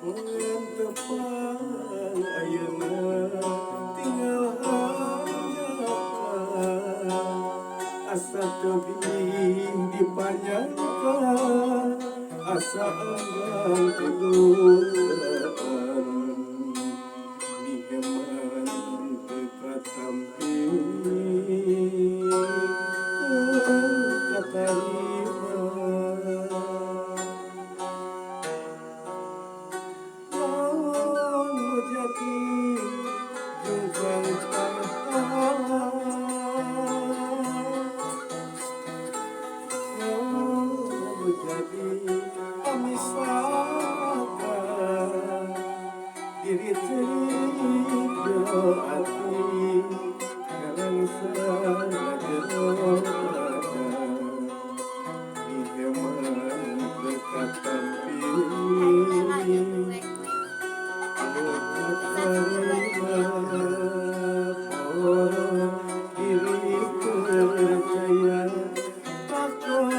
Tepang ayeuna tinggal hanya asa tebing dipanjangkan asa enggan keluar diheman dekat samping kata jadi jungkang jadi pemisahkan diri hati karang saja diheman dekat samping diri percaya bakal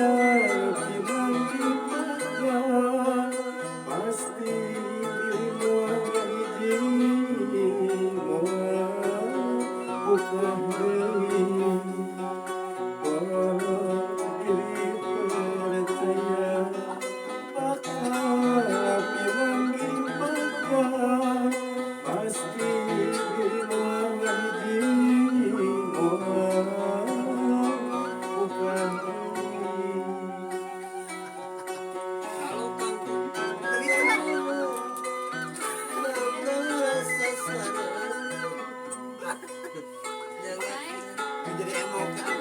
bilang dibaca pasti dirimu hiji bukan diri diri percaya bakal bilang dibaca pasti dirimu hiji bukan jadi emosi.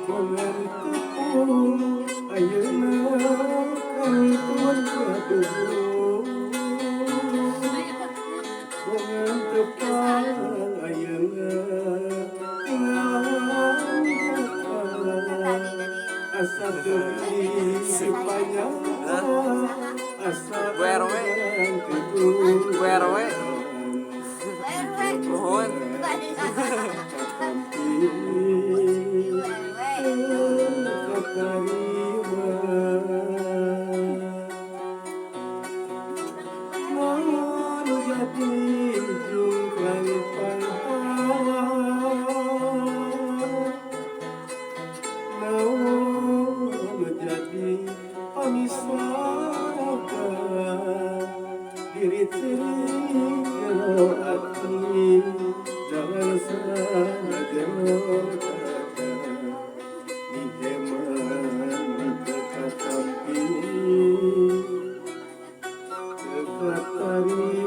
Mengentuh ayeuna kantun kaduh mengentuh ayeuna tinggal asa teuing sepanjang asa Werwe Nuhun diri tinggal hati jangan saja diheman dekat samping dekat tari